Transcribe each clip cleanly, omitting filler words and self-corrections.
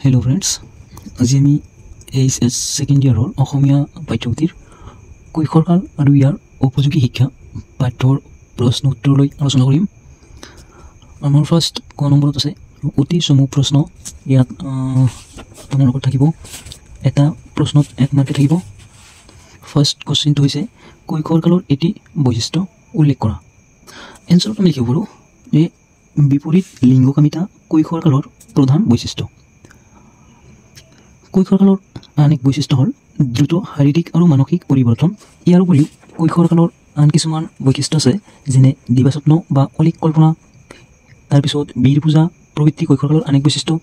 Hello friends, आज आम second year अসমীয়া पाठ्यपुथिर কৈশোৰকাল और यार उपयोगी शिक्षा पाठ्यर प्रश्न उत्तर आलोचना करिम। आमार फार्स्ट क नम्बरत आछे अति चमु प्रश्न। इयात आमार লগত থাকিব এটা प्रश्नत 1 मार्क থাকিব। फार्स्ट क्वेश्चन तो হৈছে কৈশোৰকালৰ এটি বৈশিষ্ট্য উল্লেখ কৰা। एन्सारत আমি লিখিব পাৰো যে বিপৰীত লিঙ্গকামিতা কৈশোৰকালৰ प्रधान বৈশিষ্ট্য। কৈশোৰকালৰ আন এক বৈশিষ্ট্য হল দ্ৰুত শাৰীৰিক আৰু মানসিক পৰিৱৰ্তন। ইয়াৰ উপৰিও কৈশোৰকালৰ আন কিছুমান বৈশিষ্ট্য আছে যেনে দিবাস্বপ্ন বা অলিক কল্পনা, তাৰপিছত বীৰ পূজা প্ৰবৃত্তি কৈশোৰকালৰ আন এক বৈশিষ্ট্য।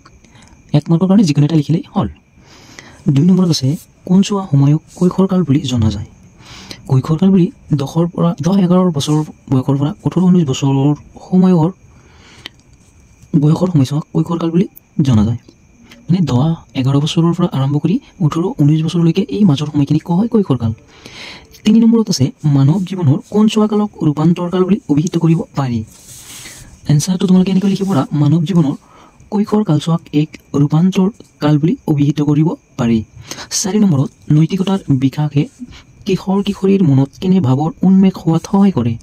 1 মাৰ্কৰ কাৰণে যিকোনো এটা লিখিলেই হ'ল। 2 নম্বৰত আছে কোনছোৱা সময়ক কৈশোৰকাল বুলি জনা যায়। কৈশোৰকাল বুলি 10-11 বছৰ বয়সৰ পৰা 18-19 বছৰৰ বয়সৰ সময়ছোৱাক কৈশোৰকাল বুলি জনা যায়। মানে 10-11 বছৰৰ পৰা আৰম্ভ কৰি 18-19 বছৰলৈকে এই মাজৰ সময়খিনি কোৱা হয় কৈশোৰকাল। 3 নম্বৰত আছে মানৱ জীৱনৰ কোনছোৱা কালক ৰূপান্তৰকাল বুলি অভিহিত কৰিব পাৰি। এনসাৰটো তোমালোকে এনেকৈ লিখিব পাৰা মানৱ জীৱনৰ কৈশোৰ কালছোৱাক এক ৰূপান্তৰ কাল বুলি অভিহিত কৰিব পাৰি। 4 নম্বৰত নৈতিকতাৰ বিকাশে কিশোৰ কিশোৰীৰ মনত কেনে ভাৱৰ উন্মেষ হোৱাত সহায় কৰে।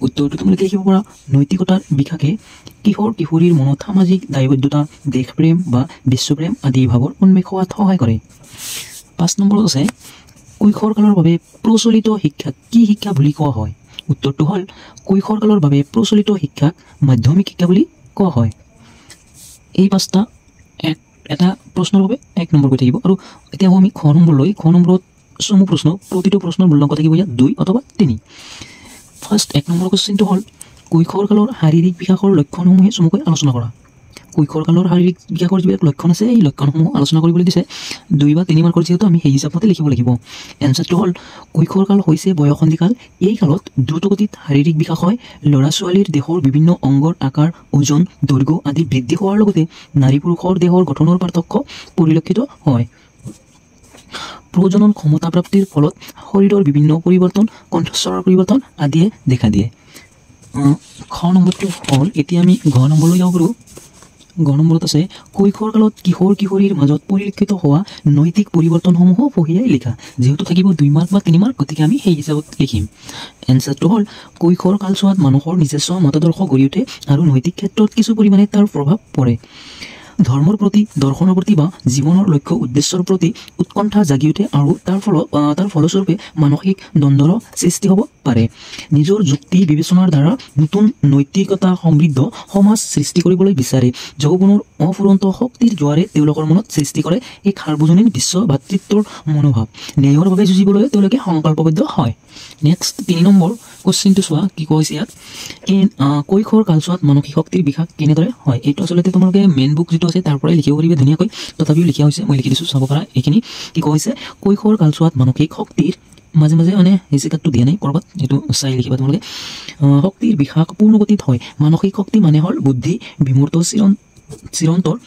উত্তৰটো তোমালোকে লিখিব পাৰা নৈতিকতাৰ বিকাশে কিশোৰ কিশোৰীৰ মনত সামাজিক দায়বদ্ধতা, দেশপ্ৰেম বা বিশ্বপ্ৰেম আদি ভাৱৰ উন্মেষ হোৱাত সহায় কৰে। 5 নম্বৰত আছে কৈশোৰকালৰ বাবে প্ৰচলিত শিক্ষাক কি শিক্ষা বুলি কোৱা হয়। উত্তৰটো হ'ল কৈশোৰকালৰ বাবে প্ৰচলিত শিক্ষাক মাধ্যমিক শিক্ষা বুলি কোৱা হয়। এই 5টা এটা প্ৰশ্নৰ বাবে 1 নম্বৰ কৈ থাকিব। আৰু এতিয়া আমি খ নম্বৰ লৈ খ নম্বৰত চমু প্ৰশ্ন, প্ৰতিটো প্ৰশ্নৰ মূল্যাংক থাকিব ইয়াত 2 অথবা 3। ফাৰ্ষ্ট 1 নম্বৰ কোৱেশ্চনটো হ'ল কৈশোৰকালৰ শাৰীৰিক বিকাশৰ লক্ষণসমূহে চমুকৈ আলোচনা কৰা। কৈশোৰকালৰ শাৰীৰিক বিকাশৰ যিবিলাক লক্ষণ আছে এই লক্ষণসমূহ আলোচনা কৰিবলৈ দিছে। 2 বা 3 মাৰ্কৰ যিহেতু আমি সেই হিচাপতে লিখিব লাগিব। এনসাৰটো হ'ল কৈশোৰকাল হৈছে বয়সন্ধিকাল। এই কালত দ্ৰুতগতিত শাৰীৰিক বিকাশ হয়। ল'ৰা ছোৱালীৰ দেহৰ বিভিন্ন অংগৰ আকাৰ, ওজন, দৈৰ্ঘ্য আদি বৃদ্ধি হোৱাৰ লগতে নাৰী পুৰুষৰ দেহৰ গঠনৰ পাৰ্থক্য পৰিলক্ষিত হয়। প্ৰজনন ক্ষমতা প্ৰাপ্তিৰ ফলত শৰীৰৰ বিভিন্ন পৰিৱৰ্তন, কণ্ঠস্বৰৰ পৰিৱৰ্তন আদিয়ে দেখা দিয়ে। খ নম্বৰটো হ'ল এতিয়া আমি ঘ নম্বৰলৈ যাব পাৰোঁ। ঘ নম্বৰত আছে কৈশোৰকালত কিশোৰ কিশোৰীৰ মাজত পৰিলক্ষিত হোৱা নৈতিক পৰিৱৰ্তনসমূহ পঢ়িয়াই লিখা। যিহেতু থাকিব 2 মাৰ্ক বা 3 মাৰ্ক, গতিকে আমি সেই হিচাপত লিখিম। এনসাৰটো হ'ল কৈশোৰ কালছোৱাত মানুহৰ নিজস্ব মতাদৰ্শ গঢ়ি উঠে আৰু নৈতিক ক্ষেত্ৰত কিছু পৰিমাণে তাৰ প্ৰভাৱ পৰে। ধৰ্মৰ প্ৰতি, দৰ্শনৰ প্ৰতি বা জীৱনৰ লক্ষ্য উদ্দেশ্যৰ প্ৰতি উৎকণ্ঠা জাগি উঠে আৰু তাৰ ফলস্বৰূপে মানসিক দ্বন্দ্বৰ সৃষ্টি হ'ব পাৰে। নিজৰ যুক্তি বিবেচনাৰ দ্বাৰা নতুন নৈতিকতা সমৃদ্ধ সমাজ সৃষ্টি কৰিবলৈ বিচাৰে। যৌৱনৰ অফুৰন্ত শক্তিৰ জোৱাৰে তেওঁলোকৰ মনত সৃষ্টি কৰে এক সাৰ্বজনীন বিশ্ব ভাতৃত্বৰ মনোভাৱ। ন্যায়ৰ বাবে যুঁজিবলৈ তেওঁলোকে সংকল্পবদ্ধ হয়। নেক্সট 3 নম্বৰ কোৱেশ্চনটো চোৱা কি কৈছে ইয়াত। কৈশোৰ কালছোৱাত মানসিক শক্তিৰ বিকাশ কেনেদৰে হয়। এইটো আচলতে তোমালোকে মেইন বুক যিটো আছে তাৰ পৰাই লিখিব পাৰিবা ধুনীয়াকৈ, তথাপিও লিখা হৈছে, মই লিখি দিছোঁ চাব পাৰা। এইখিনি কি কৈছে কৈশোৰ কালছোৱাত মানসিক শক্তিৰ মাজে মাজে মানে হেচিকাতটো দিয়া নাই ক'ৰবাত, এইটো চাই লিখিবা তোমালোকে। শক্তিৰ বিকাশ পূৰ্ণগতিত হয়। মানসিক শক্তি মানে হ'ল বুদ্ধি, বিমূৰ্ত চিৰন্তৰ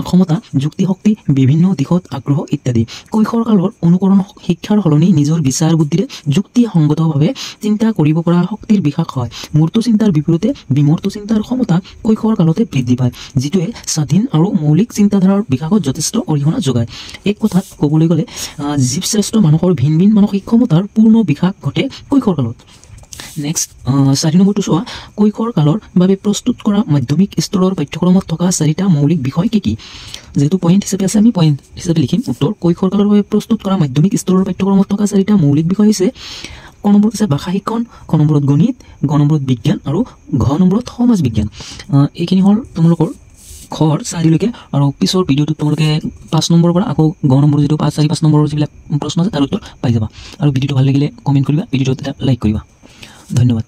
ক্ষমতা, যুক্তিশক্তি, বিভিন্ন দিশত আগ্ৰহ ইত্যাদি। কৈশোৰকালৰ অনুকৰণ শিক্ষাৰ সলনি নিজৰ বিচাৰ বুদ্ধিৰে যুক্তিসংগতভাৱে চিন্তা কৰিব পৰা শক্তিৰ বিকাশ হয়। মূৰ্ত চিন্তাৰ বিপৰীতে বিমূৰ্ত চিন্তাৰ ক্ষমতা কৈশোৰ কালতে বৃদ্ধি পায়, যিটোৱে স্বাধীন আৰু মৌলিক চিন্তাধাৰাৰ বিকাশত যথেষ্ট অৰিহণা যোগায়। এক কথাত ক'বলৈ গ'লে জীৱশ্ৰেষ্ঠ মানুহৰ ভিন ভিন মানসিক ক্ষমতাৰ পূৰ্ণ বিকাশ ঘটে কৈশোৰকালত। নেক্সট 4 নম্বৰটো চোৱা কৈশোৰ কালৰ বাবে প্ৰস্তুত কৰা মাধ্যমিক স্তৰৰ পাঠ্যক্ৰমত থকা 4টা মৌলিক বিষয় কি কি। যেহেতু পইণ্ট হিচাপে আছে আমি পইণ্ট হিচাপে লিখিম। উত্তৰ কৈশোৰ কালৰ বাবে প্ৰস্তুত কৰা মাধ্যমিক স্তৰৰ পাঠ্যক্ৰমত থকা 4টা মৌলিক বিষয় হৈছে ক নম্বৰত আছে ভাষা শিক্ষণ, খ নম্বৰত গণিত, গ নম্বৰত বিজ্ঞান আৰু ঘ নম্বৰত সমাজ বিজ্ঞান। এইখিনি হ'ল তোমালোকৰ ঘৰ 4লৈকে। আৰু পিছৰ ভিডিঅ'টোত তোমালোকে 5 নম্বৰৰ পৰা আকৌ গ নম্বৰ যিটো 5 নম্বৰৰ যিবিলাক প্ৰশ্ন আছে তাৰ উত্তৰ পাই যাবা। আৰু ভিডিঅ'টো ভাল লাগিলে কমেণ্ট কৰিবা, ভিডিঅ'টো এটা লাইক কৰিবা। ধন্যবাদ।